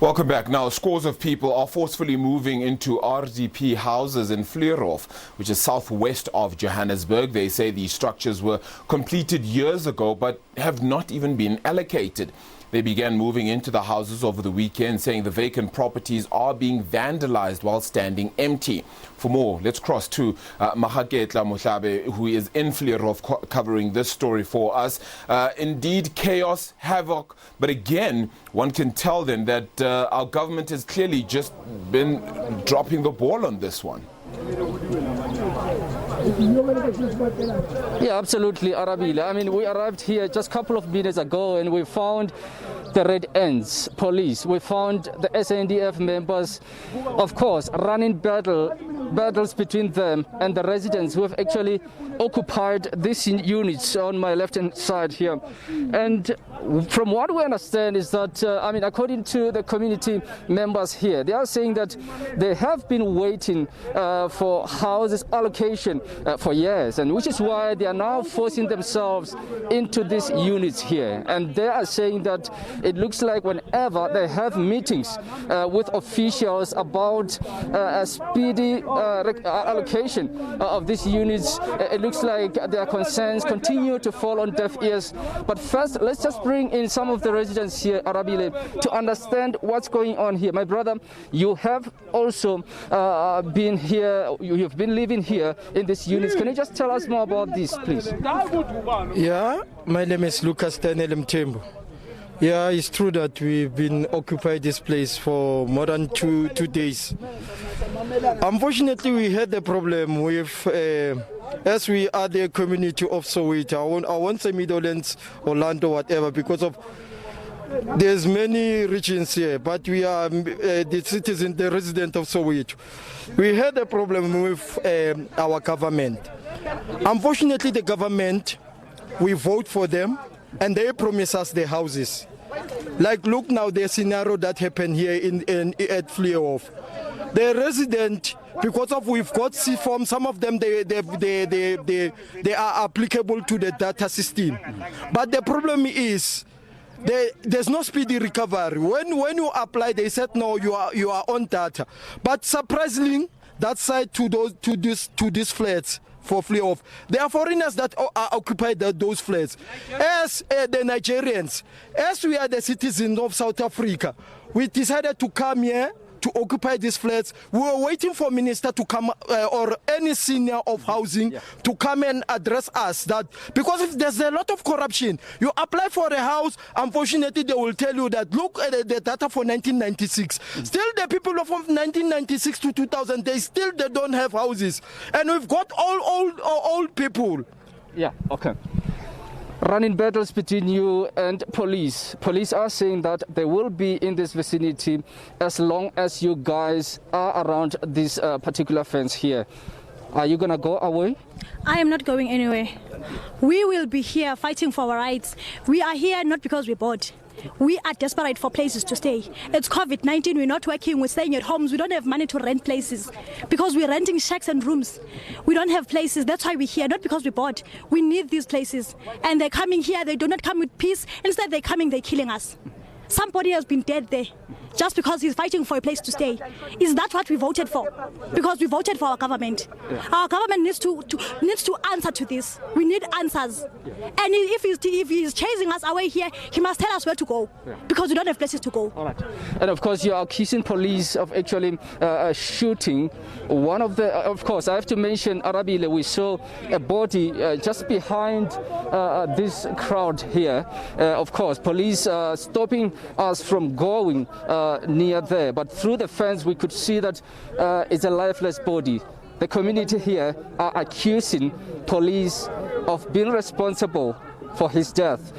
Welcome back. Now, scores of people are forcefully moving into RDP houses in Fleurhof, which is southwest of Johannesburg. They say these structures were completed years ago but have not even been allocated. They began moving into the houses over the weekend, saying the vacant properties are being vandalized while standing empty. For more, let's cross to Maageketla Mohlabe, who is in Fleurhof, covering this story for us. Indeed, chaos, havoc, but again, one can tell then that our government has clearly just been dropping the ball on this one. Yeah, absolutely, Arabile. I mean, we arrived here just a couple of minutes ago and we found the Red Ends police. We found the SANDF members, of course, running battles between them and the residents who have actually occupied these units on my left-hand side here. And from what we understand is that, I mean, according to the community members here, they are saying that they have been waiting for houses allocation for years, and which is why they are now forcing themselves into these units here. And they are saying that it looks like whenever they have meetings with officials about a speedy allocation of these units, it looks like their concerns continue to fall on deaf ears. But first, let's just bring in some of the residents here, Arabile, to understand what's going on here. My brother, you have also been here, you have been living here in these units. Can you just tell us more about this, please? Yeah, my name is Lucas Daniel Mtembo. Yeah, it's true that we've been occupied this place for more than two days. Unfortunately, we had a problem with, as we are the community of Soweto, I won't say Midlands, Orlando, whatever, because of there's many regions here, but we are the citizens, the resident of Soweto. We had a problem with our government. Unfortunately, the government, we vote for them, and they promise us the houses. Like, look now, the scenario that happened here at Fleurhof. The resident, because of we've got C-form, some of them they are applicable to the data system. But the problem is there's no speedy recovery. When you apply, they said no, you are on data. But surprisingly, that side to these flats for Fleurhof, there are foreigners that occupy those flats. As the Nigerians, as we are the citizens of South Africa, we decided to come here to occupy these flats. We were waiting for minister to come or any senior of housing to come and address us, that because if there's a lot of corruption, you apply for a house, unfortunately they will tell you that look at the data for 1996. Still the people from 1996 to 2000, they don't have houses, and we've got all old people. Yeah, okay. Running battles between you and police. Police are saying that they will be in this vicinity as long as you guys are around this particular fence here. Are you going to go away? I am not going anywhere. We will be here fighting for our rights. We are here not because we're bored. We are desperate for places to stay. It's COVID-19, we're not working, we're staying at homes. We don't have money to rent places because we're renting shacks and rooms. We don't have places, that's why we're here, not because we're bored. We need these places. And they're coming here, they do not come with peace. Instead, they're coming, they're killing us. Somebody has been dead there just because he's fighting for a place to stay. Is that what we voted for? Because we voted for our government. Yeah. Our government needs to answer to this. We need answers. Yeah. And if he's chasing us away here, he must tell us where to go, because we don't have places to go. All right. And of course, you are accusing police of actually shooting one of the. Of course, I have to mention, Arabile, we saw a body just behind this crowd here. Of course, police stopping us from going near there, but through the fence we could see that it's a lifeless body. The community here are accusing police of being responsible for his death.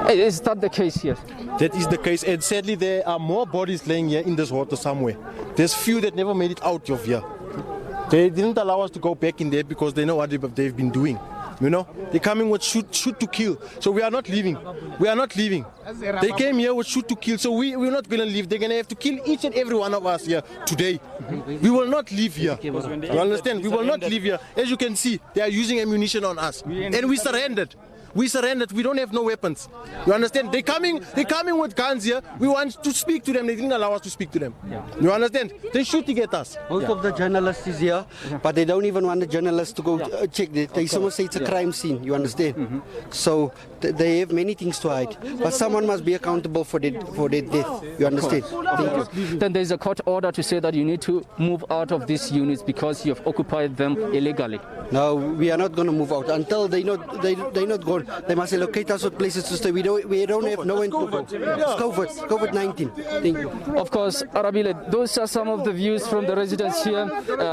Is that the case here? That is the case, and sadly there are more bodies laying here in this water somewhere. There's few that never made it out of here. They didn't allow us to go back in there because they know what they've been doing. You know, they're coming with shoot to kill. So we are not leaving. We are not leaving. They came here with shoot to kill. So we're not going to leave. They're going to have to kill each and every one of us here today. We will not leave here. You understand? We will not leave here. As you can see, they are using ammunition on us. And we surrendered. We surrendered. We don't have no weapons. You understand? They're coming with guns here. We want to speak to them. They didn't allow us to speak to them. You understand? They're shooting at us. Most of the journalists is here, but they don't even want the journalists to go check. They someone say it's a crime scene. You understand? So they have many things to hide. But someone must be accountable for their death. You understand? Thank you. Then there's a court order to say that you need to move out of these units because you have occupied them illegally. No, we are not going to move out until they're not gone. They must allocate us with places to stay. We don't have no one to go. It's COVID-19. Thank you. Of course, Arabile, those are some of the views from the residents here.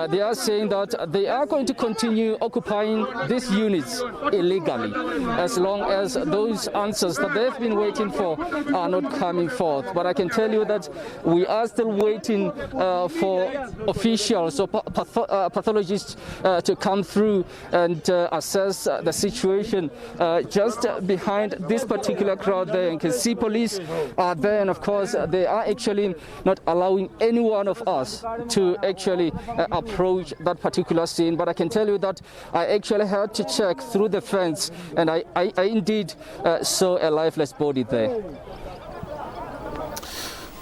They are saying that they are going to continue occupying these units illegally as long as those answers that they've been waiting for are not coming forth. But I can tell you that we are still waiting for officials or pathologists to come through and assess the situation. Just behind this particular crowd there, you can see police are there, and of course they are actually not allowing any one of us to actually approach that particular scene. But I can tell you that I actually had to check through the fence, and I indeed saw a lifeless body there.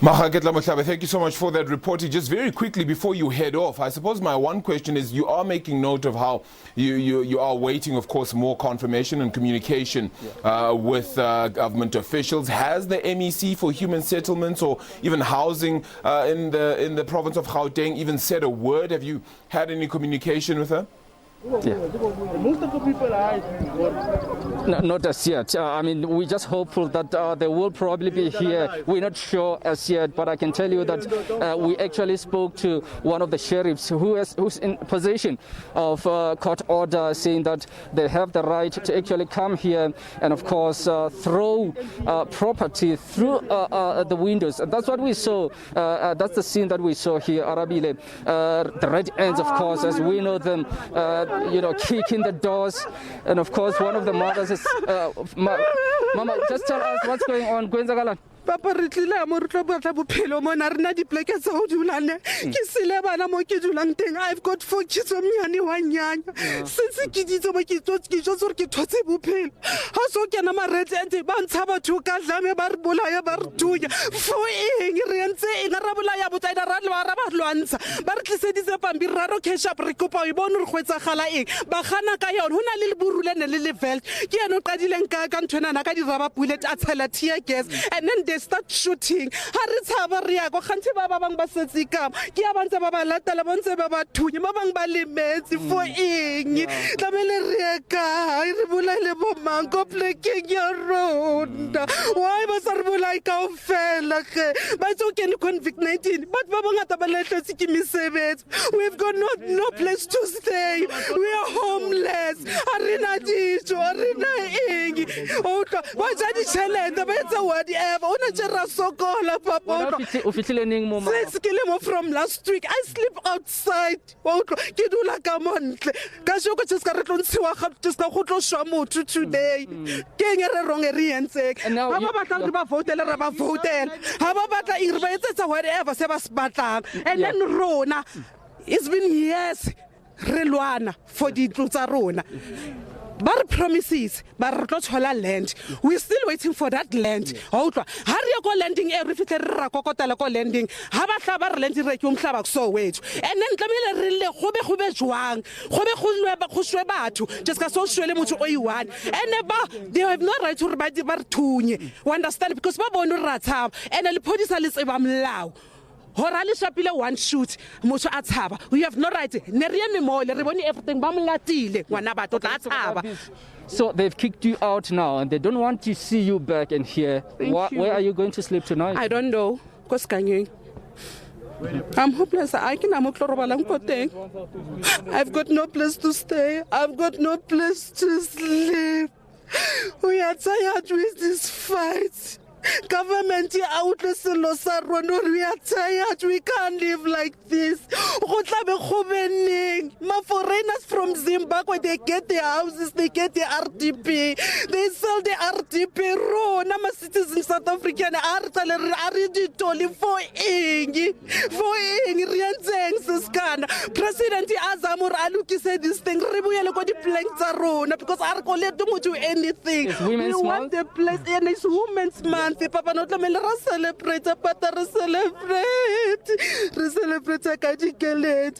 Maageketla Mohlabe, thank you so much for that reporting. Just very quickly before you head off, I suppose my one question is, you are making note of how you are waiting, of course, more confirmation and communication with government officials. Has the MEC for Human Settlements or even Housing in the province of Gauteng even said a word? Have you had any communication with her? Yeah. Most of the people are No, not as yet. I mean, we're just hopeful that they will probably be here. We're not sure as yet, but I can tell you that we actually spoke to one of the sheriffs who's in possession of court order, saying that they have the right to actually come here and, of course, throw property through the windows. And that's what we saw. That's the scene that we saw here, Arabile. The red ends, of course, as we know them, kicking the doors. And, of course, one of the mothers is, Mama, just tell us what's going on. Papa re tlile mo re tlo batla bophelo mo na rena dipleke tsa go dulane ke sile bana mo ke dulang teng. I've got 4 kids o mnyane wa nyanya since ke ditso mo ke tsore ke thotse bophelo ha so kena ma red ant ba ntsha batho ka dlame ba re bolaya ba re tunya fo eng re ntse eng ra bolaya botsaida ra ba lwantsha ba re tliseditse pambi raro cash up re kopa o bone re gwetsa gala eng ba gana ka yona hona le burulene le level ke eno qadileng ka ntwena na ka di raba bullet a tshela tear gas, and then they start shooting. Ha re ya go kgantse ba bang ba setsi ka ke a bantse ba ba latela bontse ba ba thunya ba bang ba lemetse fo eng tlamele re ka re bolele bo mang go plekeng ya ronda why ba sa re bolai ka ofela ge ba tso ke COVID-19 but ba bangata ba letletse ke mesebetsi. We've got no place to stay. We are homeless. Arena dijo arena eng o tla ba ja di chelete ba etsa whatever ona tshera sokola papa o fitlile neng mo mama from last week. I sleep outside o tla ke dula ka montle ka shoko tseska re tlontshwa ga tseska go tlo shwa motho today ke eng re wrong re entseng ba ba batla ba votele re ba votele ha ba batla eng re ba etsetsa whatever se ba se batlang. And then rona it's been years re lwana for di tsa rona. Bar promises, bar land. We're still waiting for that land. Outwa, hurry go landing every fitlera kokotela ko landing. Haba hlaba landing re umhlaba so wethu. And then tlamele re le gobe jwang. Gobe go shwe batho. Just ka so shwele motho o i1. And they have no right to ba thunye. You understand, because ba bona ra tshaba. And le police le tseba mlao. Horali shapile one shoot motho a tshaba. We have no right. Ne re eme mo le re bone everything ba mlatile ngwana batho tla tshaba. So they've kicked you out now and they don't want to see you back in here. Where are you going to sleep tonight? I don't know. I'm hopeless. I've got no place to stay. I've got no place to sleep. We are tired with this fight. Government out we are tired. We can't live like this. My foreigners from Zimbabwe, they get their houses, they get their RDP. They sell the RDP raw. I'm a citizen South African. President Azamur Aluki said this thing. Because I don't do anything. We want the place, and it's Women's Month. Papa, not celebrate, but celebrate. Celebrate.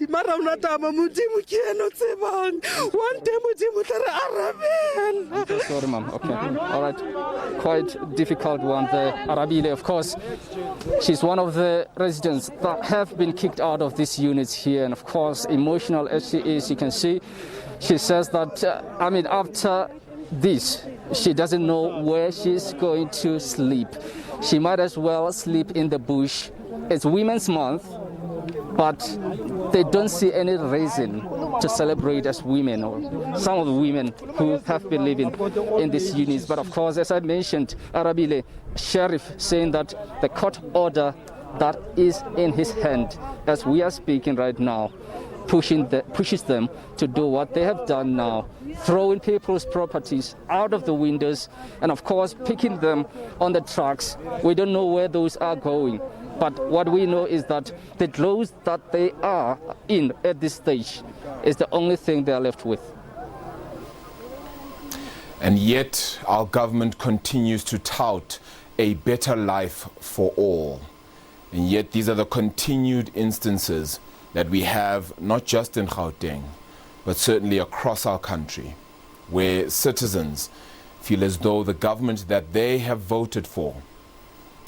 Maramna Tama Mujimu cannot say one day Mujimu Arabian. I'm so sorry, ma'am. Okay. All right. Quite difficult one there. Arabile, of course, she's one of the residents that have been kicked out of these units here. And of course, emotional as she is, you can see, she says that, after this, she doesn't know where she's going to sleep. She might as well sleep in the bush. It's Women's Month, but they don't see any reason to celebrate as women, or some of the women who have been living in these units. But of course, as I mentioned, Arabile, Sheriff saying that the court order that is in his hand as we are speaking right now pushes them to do what they have done now, throwing people's properties out of the windows and of course picking them on the trucks. We don't know where those are going, but what we know is that the clothes that they are in at this stage is the only thing they are left with. And yet our government continues to tout a better life for all. And yet these are the continued instances that we have, not just in Gauteng, but certainly across our country, where citizens feel as though the government that they have voted for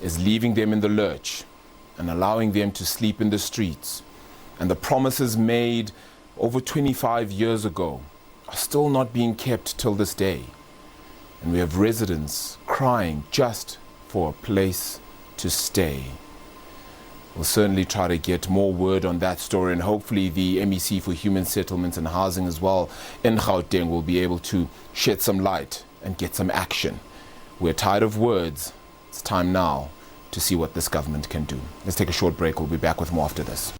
is leaving them in the lurch and allowing them to sleep in the streets. And the promises made over 25 years ago are still not being kept till this day. And we have residents crying just for a place to stay. We'll certainly try to get more word on that story, and hopefully the MEC for Human Settlements and Housing as well in Gauteng will be able to shed some light and get some action. We're tired of words. It's time now to see what this government can do. Let's take a short break. We'll be back with more after this.